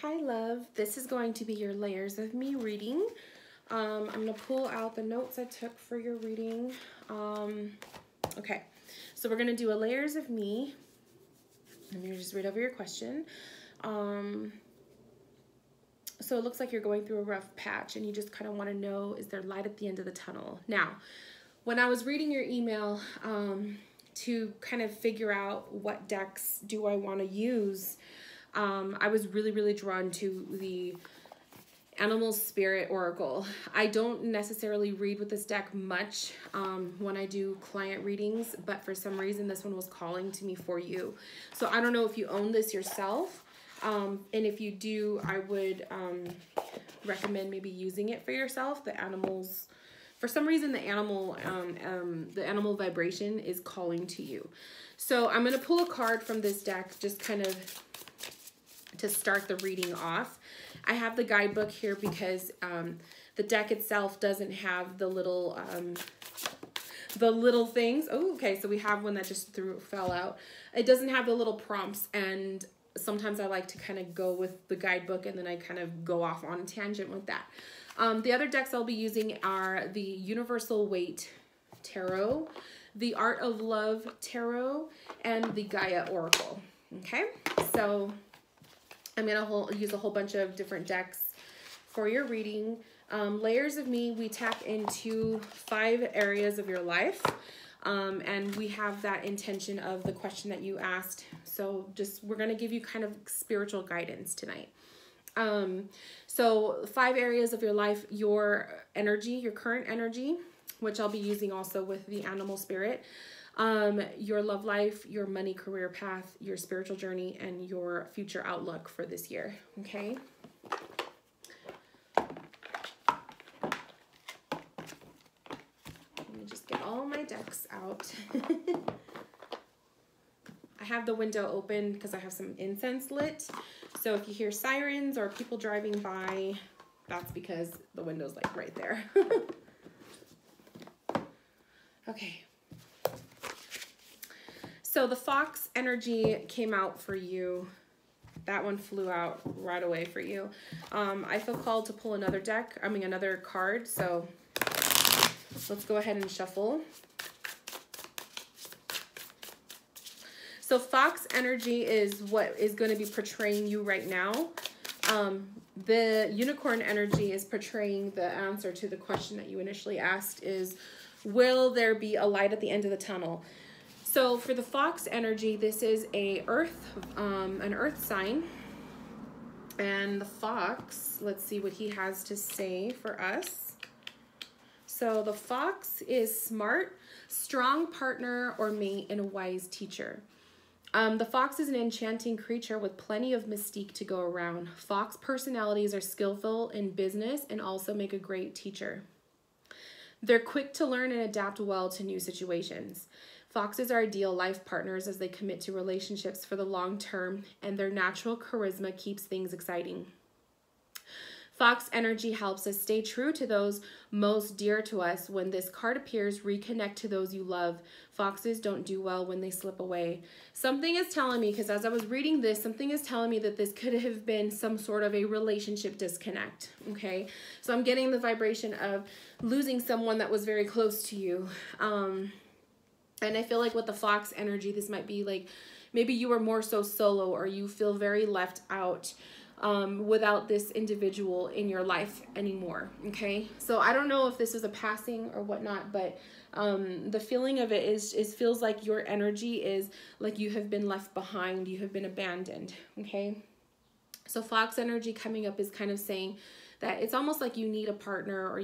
Hi love, this is going to be your layers of me reading. I'm going to pull out the notes I took for your reading. Okay, so we're going to do a layers of me. I'm going to just read over your question. So it looks like you're going through a rough patch and you just kind of want to know, is there light at the end of the tunnel? Now, when I was reading your email to kind of figure out what decks do I want to use, I was really drawn to the Animal Spirit Oracle. I don't necessarily read with this deck much when I do client readings, but for some reason this one was calling to me for you. So I don't know if you own this yourself, and if you do, I would recommend maybe using it for yourself. The animals, for some reason, the animal vibration is calling to you. So I'm going to pull a card from this deck, just kind of to start the reading off. I have the guidebook here because the deck itself doesn't have the little things. Oh, okay, so we have one that just fell out. It doesn't have the little prompts, and sometimes I like to kind of go with the guidebook and then I kind of go off on a tangent with that. The other decks I'll be using are the Universal Waite Tarot, the Art of Love Tarot, and the Gaia Oracle. Okay, so I'm going to use a whole bunch of different decks for your reading. Layers of me, we tap into 5 areas of your life. And we have that intention of the question that you asked. So we're going to give you kind of spiritual guidance tonight. So 5 areas of your life: your energy, your current energy, which I'll be using also with the animal spirit, your love life, your money, career path, your spiritual journey, and your future outlook for this year. Okay. Let me just get all my decks out. I have the window open because I have some incense lit. So if you hear sirens or people driving by, that's because the window's like right there. Okay. So the fox energy came out for you. That one flew out right away for you. I feel called to pull another another card. So let's go ahead and shuffle. So fox energy is what is going to be portraying you right now. The unicorn energy is portraying the answer to the question that you initially asked is, will there be a light at the end of the tunnel? So for the fox energy, this is an earth sign. And the fox, let's see what he has to say for us. So the fox is smart, strong partner or mate, and a wise teacher. The fox is an enchanting creature with plenty of mystique to go around. Fox personalities are skillful in business and also make a great teacher. They're quick to learn and adapt well to new situations. Foxes are ideal life partners as they commit to relationships for the long term, and their natural charisma keeps things exciting. Fox energy helps us stay true to those most dear to us. When this card appears, reconnect to those you love. Foxes don't do well when they slip away. Something is telling me, because as I was reading this, something is telling me that this could have been some sort of a relationship disconnect, okay? So I'm getting the vibration of losing someone that was very close to you. And I feel like with the fox energy, this might be like, maybe you were more so solo, or you feel very left out without this individual in your life anymore, okay? So I don't know if this is a passing or whatnot, but the feeling of it is feels like your energy is like you have been left behind, you have been abandoned, okay? So fox energy coming up is kind of saying that it's almost like you need a partner, or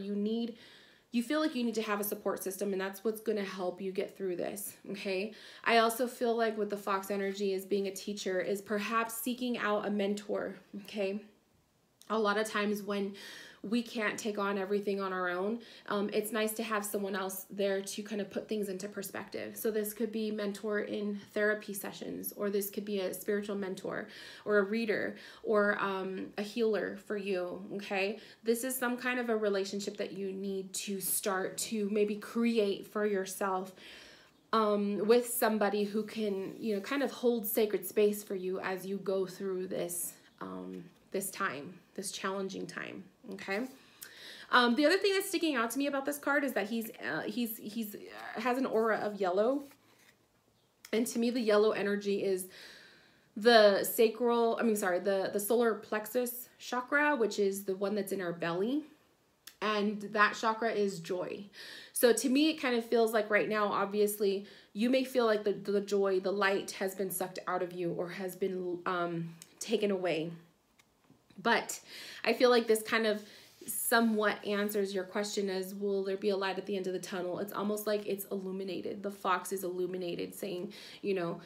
you feel like you need to have a support system, and that's what's going to help you get through this, okay? I also feel like with the fox energy is being a teacher is perhaps seeking out a mentor, okay? A lot of times when we can't take on everything on our own, it's nice to have someone else there to kind of put things into perspective. So this could be mentor in therapy sessions, or this could be a spiritual mentor, or a reader, or a healer for you, okay? This is some kind of a relationship that you need to start to maybe create for yourself with somebody who can, kind of hold sacred space for you as you go through this this time, this challenging time. Okay. The other thing that's sticking out to me about this card is that he's has an aura of yellow. And to me, the yellow energy is the the solar plexus chakra, which is the one that's in our belly. And that chakra is joy. So to me, it kind of feels like right now, obviously, you may feel like the joy, the light has been sucked out of you or has been taken away. But I feel like this kind of somewhat answers your question as, will there be a light at the end of the tunnel? It's almost like it's illuminated. The fox is illuminated, saying, you know,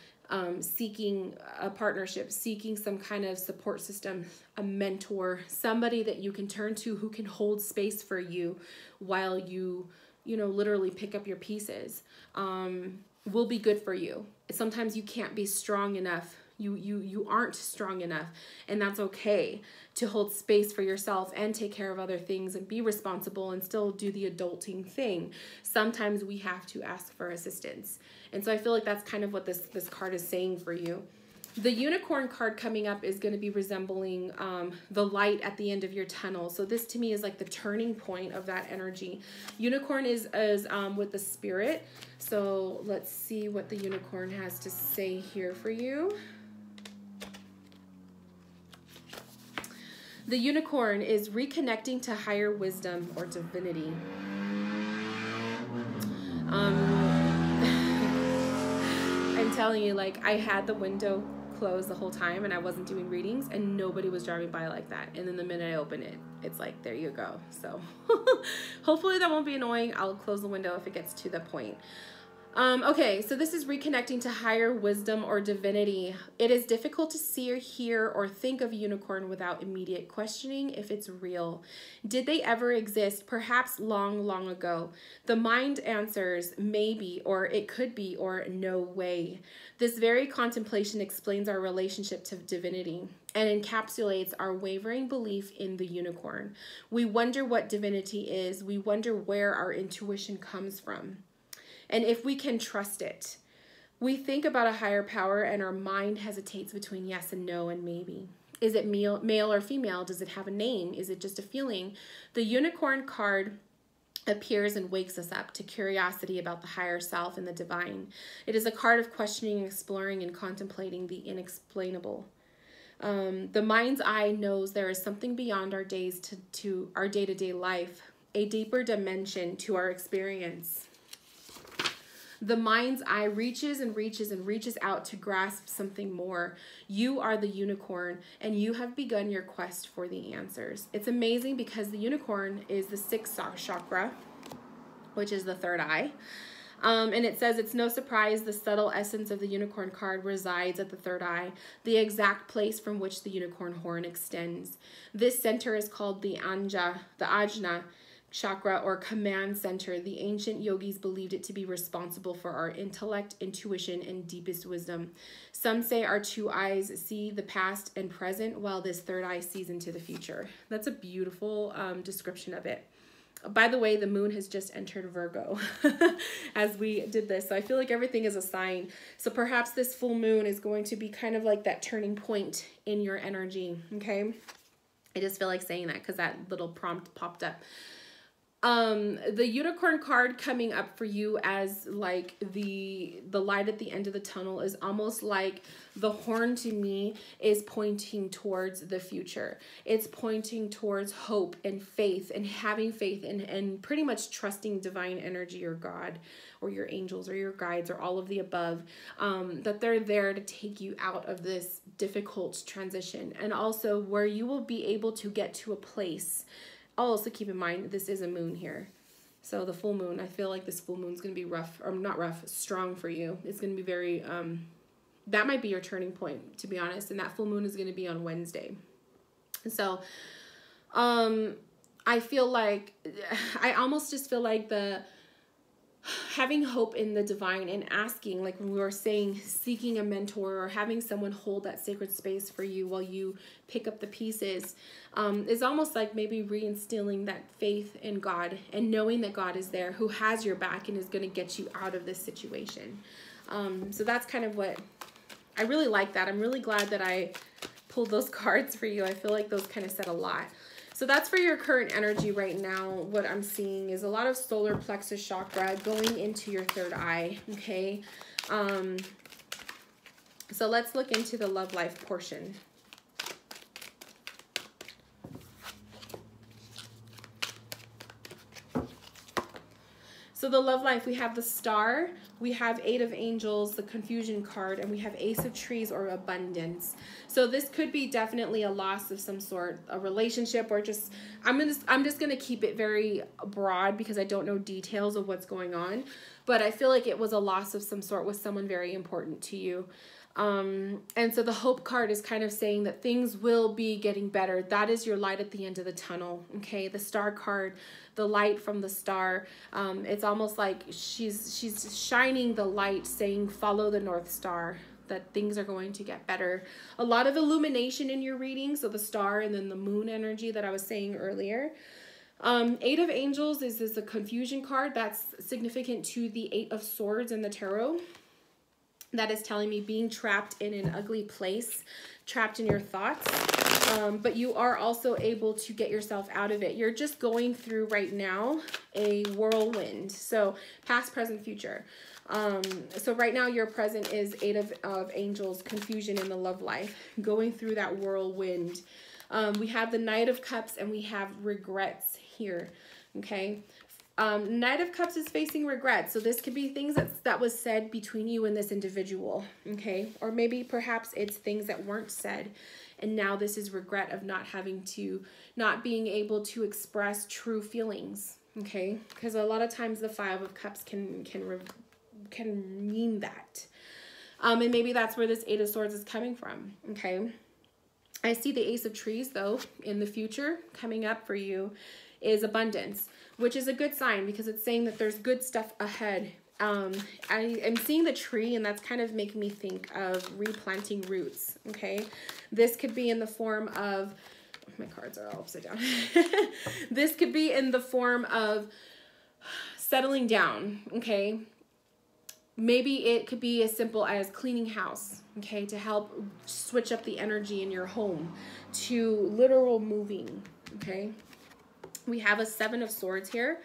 seeking a partnership, seeking some kind of support system, a mentor, somebody that you can turn to who can hold space for you while you know, literally pick up your pieces, will be good for you. Sometimes you can't be strong enough. You aren't strong enough, and that's okay to hold space for yourself and take care of other things and be responsible and still do the adulting thing. Sometimes we have to ask for assistance. And so I feel like that's kind of what this card is saying for you. The unicorn card coming up is going to be resembling the light at the end of your tunnel. So this to me is like the turning point of that energy. Unicorn is with the spirit. So let's see what the unicorn has to say here for you. The unicorn is reconnecting to higher wisdom or divinity. I'm telling you, like, I had the window closed the whole time and I wasn't doing readings and nobody was driving by like that. And then the minute I open it, it's like, there you go. So hopefully that won't be annoying. I'll close the window if it gets to the point. Okay, so this is reconnecting to higher wisdom or divinity. It is difficult to see or hear or think of a unicorn without immediate questioning if it's real. Did they ever exist? Perhaps long, long ago. The mind answers maybe, or it could be, or no way. This very contemplation explains our relationship to divinity and encapsulates our wavering belief in the unicorn. We wonder what divinity is. We wonder where our intuition comes from, and if we can trust it. We think about a higher power and our mind hesitates between yes and no and maybe. Is it male or female? Does it have a name? Is it just a feeling? The unicorn card appears and wakes us up to curiosity about the higher self and the divine. It is a card of questioning, exploring, and contemplating the inexplainable. The mind's eye knows there is something beyond our days to our day-to-day life, a deeper dimension to our experience. The mind's eye reaches and reaches and reaches out to grasp something more. You are the unicorn, and you have begun your quest for the answers. It's amazing because the unicorn is the sixth chakra, which is the third eye. And it says it's no surprise the subtle essence of the unicorn card resides at the third eye, the exact place from which the unicorn horn extends. This center is called the Ajna chakra, or command center. The ancient yogis believed it to be responsible for our intellect, intuition, and deepest wisdom. Some say our two eyes see the past and present, while this third eye sees into the future. That's a beautiful description of it. By the way, the moon has just entered Virgo as we did this. So I feel like everything is a sign. So perhaps this full moon is going to be kind of like that turning point in your energy, okay? I just feel like saying that because that little prompt popped up. The unicorn card coming up for you as like the light at the end of the tunnel is almost like the horn to me is pointing towards the future. It's pointing towards hope and faith and having faith and pretty much trusting divine energy or God or your angels or your guides or all of the above, that they're there to take you out of this difficult transition, and also where you will be able to get to a place. Also keep in mind, this is a moon here. So the full moon, I feel like this full moon is going to be rough, or not rough, strong for you. It's going to be very, that might be your turning point, to be honest. And that full moon is going to be on Wednesday. So, I feel like, I almost just feel like having hope in the divine and asking, like we were saying, seeking a mentor or having someone hold that sacred space for you while you pick up the pieces, is almost like maybe reinstilling that faith in God and knowing that God is there, who has your back and is going to get you out of this situation. So that's kind of what I really like that. I'm really glad that I pulled those cards for you. I feel like those kind of said a lot. So that's for your current energy right now. What I'm seeing is a lot of solar plexus chakra going into your third eye, okay? So let's look into the love life portion. So the love life, we have the Star, we have Eight of Angels, the Confusion card, and we have Ace of Trees or Abundance. So this could be definitely a loss of some sort, a relationship, or just, I'm just gonna keep it very broad because I don't know details of what's going on, but I feel like it was a loss of some sort with someone very important to you. And so the Hope card is kind of saying that things will be getting better. That is your light at the end of the tunnel, okay? The Star card, the light from the star, it's almost like she's shining the light saying follow the North Star, that things are going to get better. A lot of illumination in your reading, so the star and then the moon energy that I was saying earlier. Eight of Angels is a Confusion card. That's significant to the Eight of Swords in the tarot. That is telling me being trapped in an ugly place, trapped in your thoughts, but you are also able to get yourself out of it. You're just going through right now a whirlwind. So past, present, future. So right now your present is Eight of Angels, confusion in the love life, going through that whirlwind. We have the Knight of Cups and we have regrets here, okay? Knight of Cups is facing regret. So this could be things that was said between you and this individual, okay? Or maybe perhaps it's things that weren't said. And now this is regret of not being able to express true feelings, okay? Because a lot of times the Five of Cups can mean that. And maybe that's where this Eight of Swords is coming from, okay? I see the Ace of Trees, though, in the future coming up for you is abundance, which is a good sign because it's saying that there's good stuff ahead. I am seeing the tree, and that's kind of making me think of replanting roots, okay? This could be in the form of, my cards are all upside down. This could be in the form of settling down, okay? Maybe it could be as simple as cleaning house, okay, to help switch up the energy in your home, to literal moving, okay? We have a Seven of Swords here.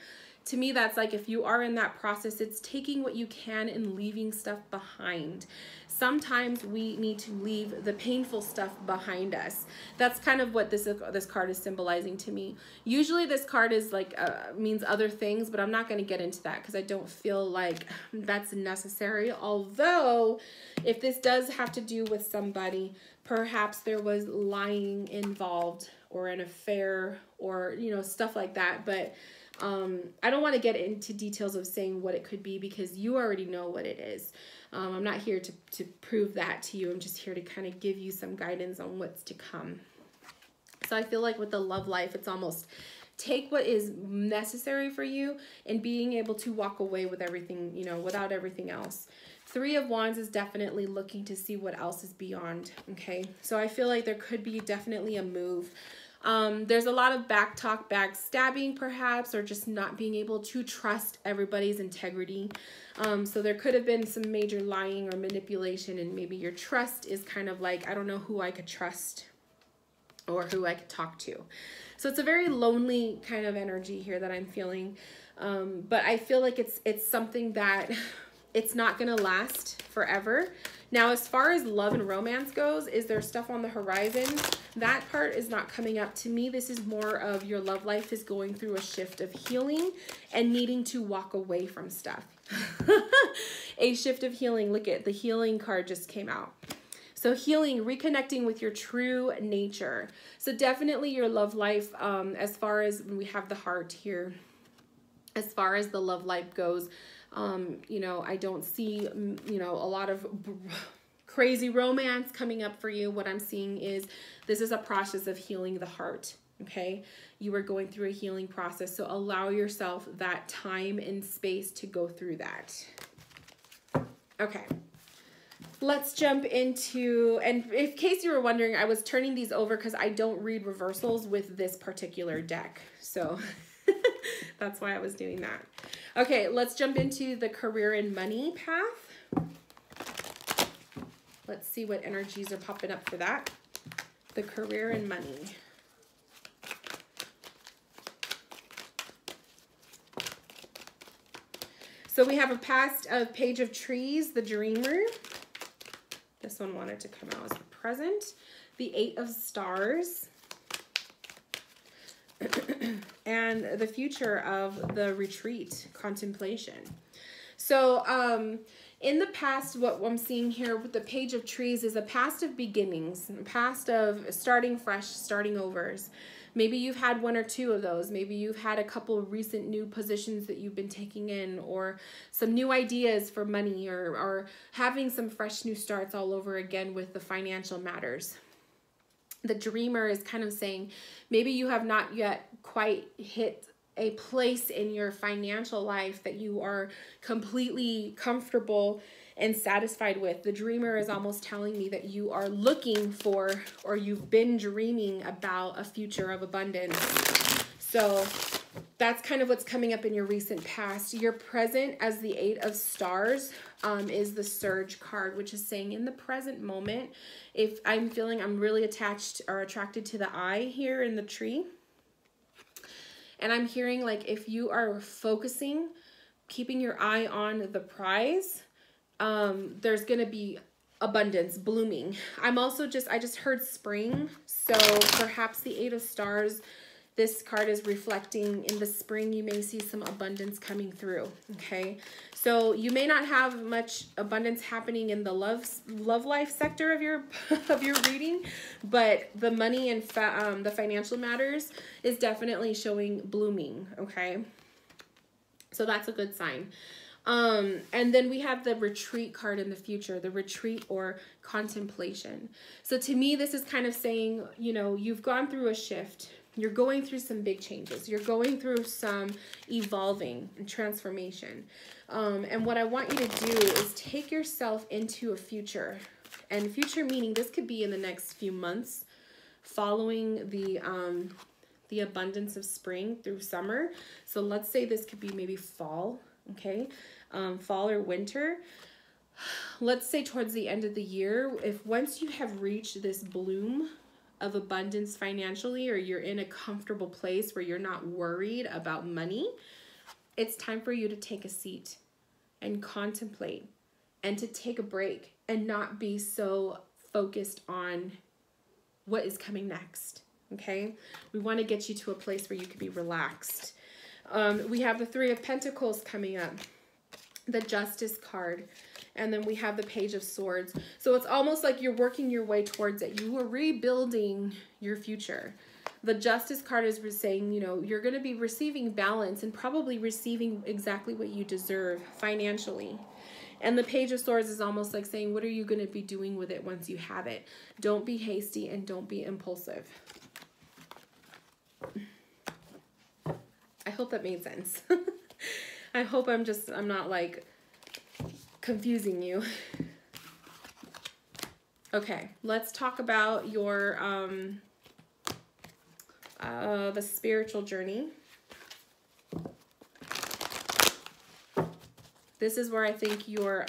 To me, that's like if you are in that process, it's taking what you can and leaving stuff behind. Sometimes we need to leave the painful stuff behind us. That's kind of what this card is symbolizing to me. Usually this card is like means other things, but I'm not going to get into that because I don't feel like that's necessary. Although if this does have to do with somebody, perhaps there was lying involved or an affair or, you know, stuff like that. But I don't want to get into details of saying what it could be because you already know what it is. I'm not here to prove that to you. I'm just here to kind of give you some guidance on what's to come. So I feel like with the love life, it's almost take what is necessary for you and being able to walk away with everything, you know, without everything else. Three of Wands is definitely looking to see what else is beyond, okay? So I feel like there could be definitely a move. There's a lot of back talk, backstabbing perhaps, or just not being able to trust everybody's integrity. So there could have been some major lying or manipulation, and maybe your trust is kind of like, I don't know who I could trust or who I could talk to. So it's a very lonely kind of energy here that I'm feeling. But I feel like it's something that it's not going to last forever. Now, as far as love and romance goes, is there stuff on the horizon? That part is not coming up. To me, this is more of your love life is going through a shift of healing and needing to walk away from stuff. A shift of healing. Look at the healing card just came out. So healing, reconnecting with your true nature. So definitely your love life, as far as we have the heart here, as far as the love life goes, you know, I don't see, you know, a lot of crazy romance coming up for you. What I'm seeing is this is a process of healing the heart, okay? You are going through a healing process, so allow yourself that time and space to go through that. Okay. Let's jump into, and in case you were wondering, I was turning these over because I don't read reversals with this particular deck. So that's why I was doing that. Okay, let's jump into the career and money path. Let's see what energies are popping up for that. the career and money. So we have a past of Page of Trees, the Dreamer. This one wanted to come out as the present. The Eight of Stars. And the future of the Retreat, Contemplation. So in the past, what I'm seeing here with the Page of Trees is a past of beginnings, a past of starting fresh, starting overs. Maybe you've had one or two of those. Maybe you've had a couple of recent new positions that you've been taking in, or some new ideas for money, or having some fresh new starts all over again with the financial matters. The Dreamer is kind of saying maybe you have not yet quite hit a place in your financial life that you are completely comfortable and satisfied with. The Dreamer is almost telling me that you are looking for, or you've been dreaming about, a future of abundance. So that's kind of what's coming up in your recent past. Your present, as the Eight of Stars, is the Surge card, which is saying in the present moment, if I'm feeling I'm really attached or attracted to the eye here in the tree, and I'm hearing like if you are focusing, keeping your eye on the prize, there's going to be abundance blooming. I'm also I just heard spring. So perhaps the Eight of Stars, this card is reflecting in the spring, you may see some abundance coming through. Okay. So you may not have much abundance happening in the love life sector of your reading, but the money and the financial matters is definitely showing blooming. Okay. So that's a good sign. And then we have the Retreat card in the future, the Retreat or Contemplation. So to me, this is kind of saying, you know, you've gone through a shift. You're going through some big changes. You're going through some evolving and transformation. And what I want you to do is take yourself into a future. And future meaning this could be in the next few months following the abundance of spring through summer. So let's say this could be maybe fall, okay? Fall or winter. Let's say towards the end of the year, if once you have reached this bloom of abundance financially, or you're in a comfortable place where you're not worried about money, it's time for you to take a seat and contemplate and to take a break and not be so focused on what is coming next. Okay, we want to get you to a place where you can be relaxed. We have the Three of Pentacles coming up, the Justice card, and then we have the Page of Swords. So it's almost like you're working your way towards it. You are rebuilding your future. The Justice card is saying, you know, you're going to be receiving balance and probably receiving exactly what you deserve financially. And the Page of Swords is almost like saying, what are you going to be doing with it once you have it? Don't be hasty and don't be impulsive. I hope that made sense. I hope I'm not like confusing you. Okay, let's talk about your the spiritual journey. This is where I think your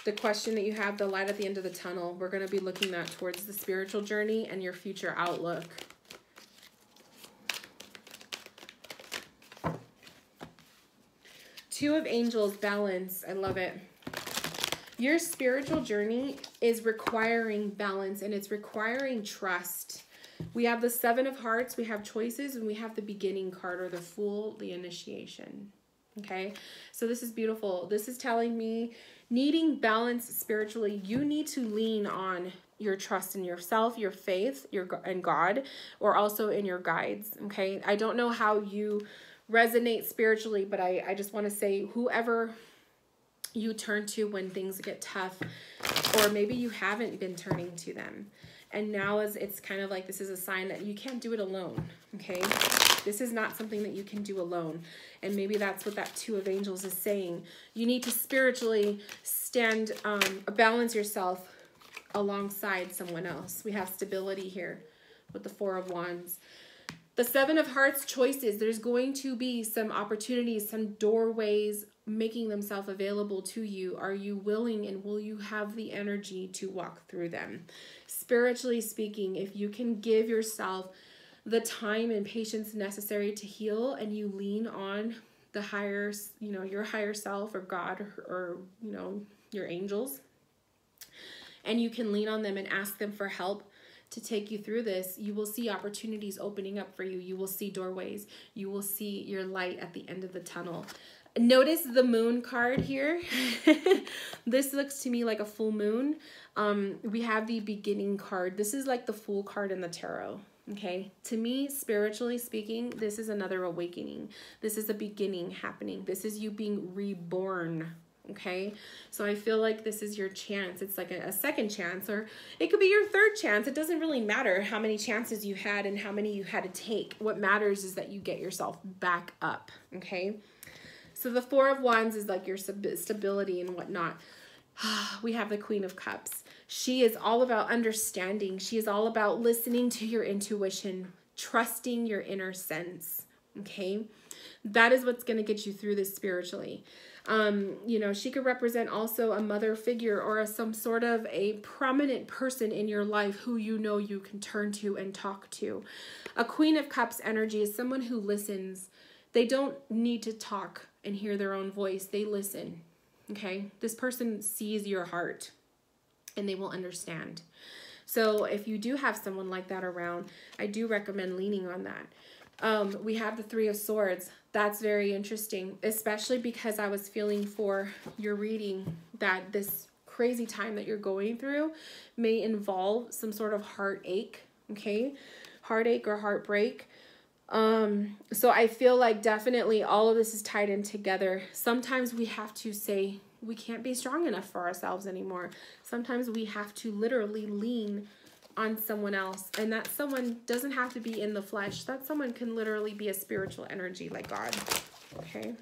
the question that you have, the light at the end of the tunnel, we're going to be looking at towards the spiritual journey and your future outlook. Two of Angels, balance. I love it. Your spiritual journey is requiring balance, and it's requiring trust. We have the Seven of Hearts, we have choices, and we have the beginning card, or the Fool, the initiation. Okay, so this is beautiful. This is telling me needing balance spiritually, you need to lean on your trust in yourself, your faith, and God, or also in your guides. Okay, I don't know how you resonate spiritually, but I just want to say, whoever you turn to when things get tough, or maybe you haven't been turning to them, and now it's kind of like this is a sign that you can't do it alone. Okay, this is not something that you can do alone, and maybe that's what that Two of Angels is saying. You need to spiritually stand, balance yourself alongside someone else. We have stability here with the Four of Wands. The Seven of Hearts, choices. There's going to be some opportunities, some doorways making themselves available to you. Are you willing, and will you have the energy to walk through them? spiritually speaking, if you can give yourself the time and patience necessary to heal, and you lean on the higher, you know, your higher self or God, or you know, your angels, and you can lean on them and ask them for help to take you through this, you will see opportunities opening up for you. You will see doorways. You will see your light at the end of the tunnel. Notice the moon card here. This looks to me like a full moon. We have the beginning card. This is like the Fool card in the tarot. Okay, to me, spiritually speaking, this is another awakening. This is a beginning happening. This is you being reborn. Okay, so I feel like this is your chance. It's like a second chance, or it could be your third chance. It doesn't really matter how many chances you had and how many you had to take. What matters is that you get yourself back up. Okay, so the Four of Wands is like your stability and whatnot. We have the Queen of Cups. She is all about understanding. She is all about listening to your intuition, trusting your inner sense. Okay, that is what's going to get you through this spiritually. You know, she could represent also a mother figure, or some sort of a prominent person in your life who you know you can turn to and talk to. A Queen of Cups energy is someone who listens. They don't need to talk and hear their own voice. They listen. Okay, this person sees your heart and they will understand. So if you do have someone like that around, I do recommend leaning on that. We have the Three of Swords. That's very interesting, especially because I was feeling for your reading that this crazy time that you're going through may involve some sort of heartache, okay? Heartache or heartbreak. So I feel like definitely all of this is tied in together. Sometimes we have to say we can't be strong enough for ourselves anymore. Sometimes we have to literally lean on someone else, and that someone doesn't have to be in the flesh. That someone can literally be a spiritual energy like God. Okay,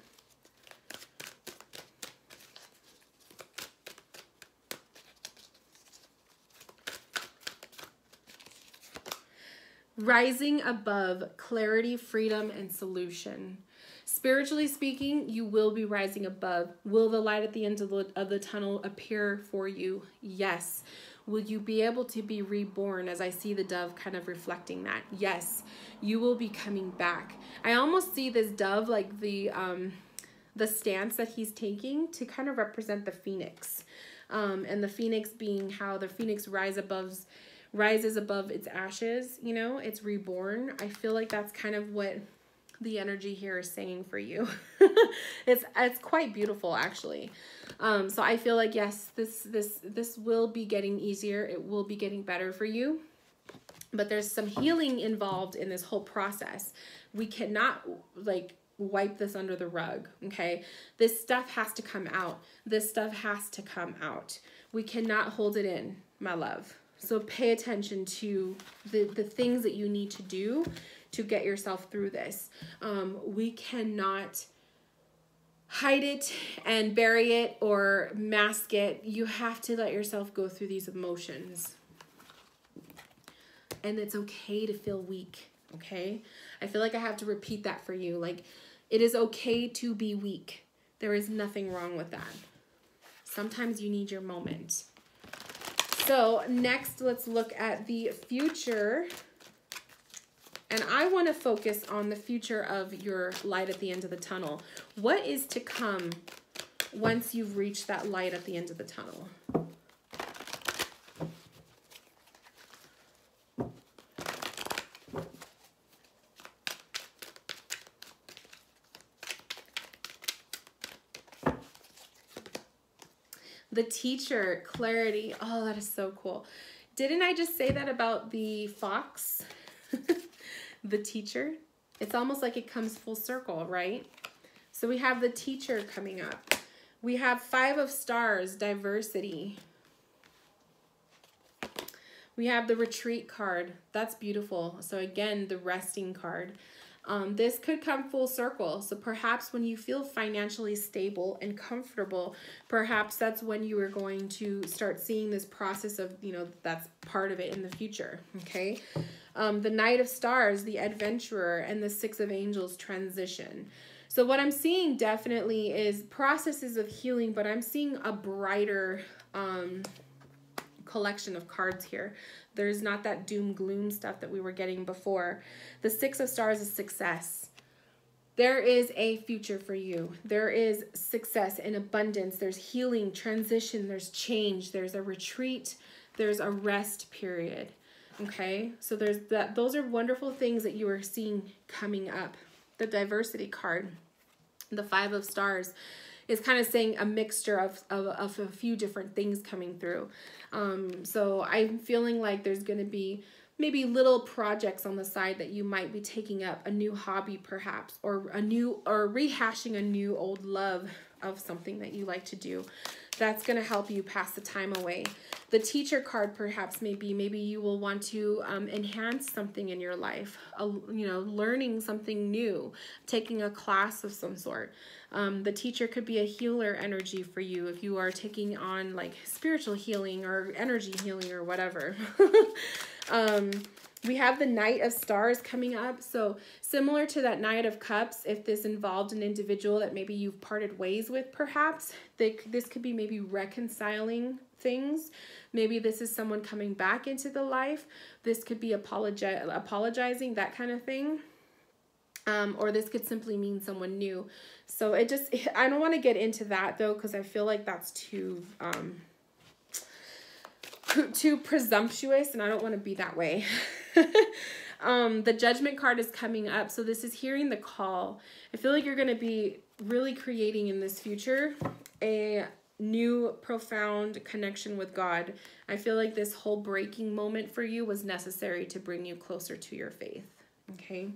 rising above, clarity, freedom, and solution. Spiritually speaking, you will be rising above. Will the light at the end of the tunnel appear for you? Yes. Will you be able to be reborn, as I see the dove kind of reflecting that? Yes, you will be coming back. I almost see this dove like the stance that he's taking to kind of represent the phoenix. And the phoenix being how the phoenix rises above its ashes, you know, it's reborn. I feel like that's kind of what the energy here is saying for you. It's quite beautiful, actually. So I feel like, yes, this will be getting easier. It will be getting better for you. But there's some healing involved in this whole process. We cannot like wipe this under the rug, okay? This stuff has to come out. This stuff has to come out. We cannot hold it in, my love. So pay attention to the things that you need to do to get yourself through this. We cannot hide it and bury it or mask it. You have to let yourself go through these emotions. And it's okay to feel weak, okay? I feel like I have to repeat that for you. Like, it is okay to be weak. There is nothing wrong with that. Sometimes you need your moment. So next, let's look at the future. And I want to focus on the future of your light at the end of the tunnel. What is to come once you've reached that light at the end of the tunnel? The Teacher, clarity. Oh, that is so cool. Didn't I just say that about the fox? The Teacher. It's almost like it comes full circle, right? So we have the Teacher coming up. We have Five of Stars, diversity. We have the Retreat card. That's beautiful. So again, the Resting card. This could come full circle. So perhaps when you feel financially stable and comfortable, perhaps that's when you are going to start seeing this process of, you know, that's part of it in the future, okay? The Knight of Stars, the Adventurer, and the Six of Angels, transition. So what I'm seeing definitely is processes of healing, but I'm seeing a brighter collection of cards here. There's not that doom gloom stuff that we were getting before. The Six of Stars is success. There is a future for you. There is success and abundance. There's healing, transition, there's change, there's a retreat, there's a rest period. Okay? So there's that. Those are wonderful things that you are seeing coming up. The diversity card, the Five of Stars, is kind of saying a mixture of a few different things coming through. So I'm feeling like there's going to be maybe little projects on the side that you might be taking up, a new hobby perhaps, or rehashing a new old love of something that you like to do. That's going to help you pass the time away. The Teacher card perhaps maybe you will want to enhance something in your life, learning something new, taking a class of some sort. The Teacher could be a healer energy for you if you are taking on like spiritual healing or energy healing or whatever. We have the Knight of Stars coming up. So similar to that Knight of Cups, if this involved an individual that maybe you've parted ways with, perhaps, this could be maybe reconciling things. Maybe this is someone coming back into the life. This could be apologizing, that kind of thing. Or this could simply mean someone new. So I don't want to get into that though, because I feel like that's too presumptuous, and I don't want to be that way. The Judgment card is coming up. So this is hearing the call. I feel like you're going to be really creating in this future a new profound connection with God. I feel like this whole breaking moment for you was necessary to bring you closer to your faith. Okay.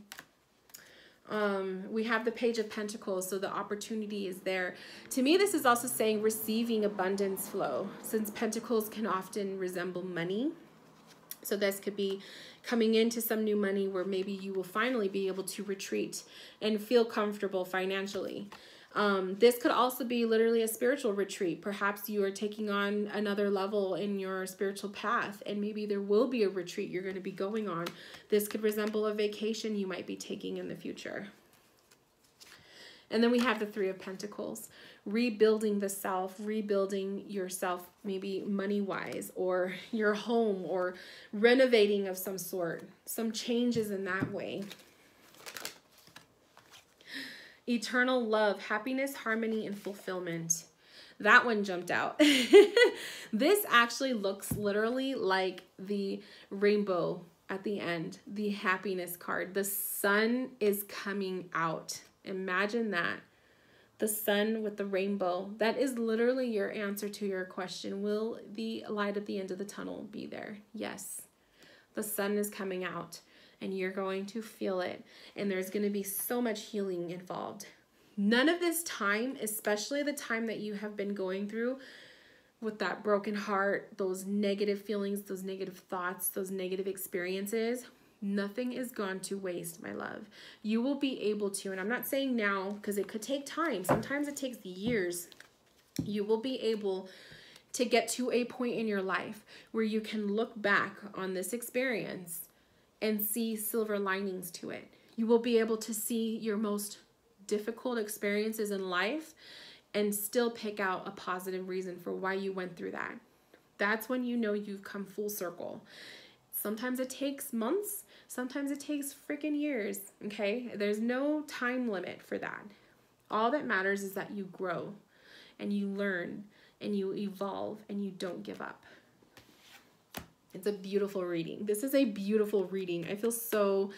We have the Page of Pentacles, so the opportunity is there. To me, this is also saying receiving abundance flow, since Pentacles can often resemble money. So this could be coming into some new money where maybe you will finally be able to retreat and feel comfortable financially. This could also be literally a spiritual retreat. Perhaps you are taking on another level in your spiritual path, and maybe there will be a retreat you're going to be going on. This could resemble a vacation you might be taking in the future. And then we have the Three of Pentacles, rebuilding the self, rebuilding yourself, maybe money-wise, or your home, or renovating of some sort, some changes in that way. Eternal love, happiness, harmony, and fulfillment. That one jumped out. This actually looks literally like the rainbow at the end, the happiness card. The sun is coming out. Imagine that. The sun with the rainbow. That is literally your answer to your question. Will the light at the end of the tunnel be there? Yes. The sun is coming out, and you're going to feel it, and there's going to be so much healing involved. None of this time, especially the time that you have been going through with that broken heart, those negative feelings, those negative thoughts, those negative experiences, nothing is gone to waste, my love. You will be able to, and I'm not saying now because it could take time. Sometimes it takes years. You will be able to get to a point in your life where you can look back on this experience and see silver linings to it. You will be able to see your most difficult experiences in life and still pick out a positive reason for why you went through that. That's when you know you've come full circle. Sometimes it takes months, sometimes it takes freaking years, okay? There's no time limit for that. All that matters is that you grow and you learn and you evolve and you don't give up. It's a beautiful reading. This is a beautiful reading. I feel so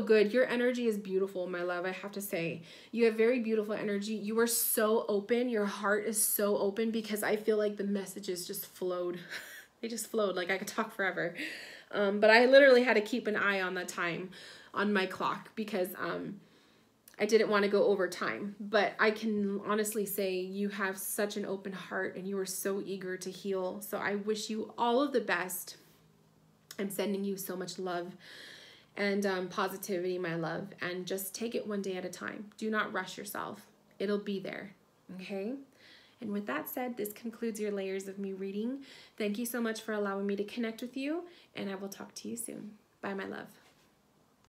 good. Your energy is beautiful, my love, I have to say. You have very beautiful energy. You are so open. Your heart is so open because I feel like the messages just flowed. They just flowed. Like I could talk forever. But I literally had to keep an eye on the time on my clock because I didn't want to go over time. But I can honestly say you have such an open heart and you are so eager to heal. So I wish you all of the best. I'm sending you so much love and positivity, my love, and just take it one day at a time. Do not rush yourself. It'll be there, okay? And with that said, this concludes your layers of me reading. Thank you so much for allowing me to connect with you, and I will talk to you soon. Bye, my love.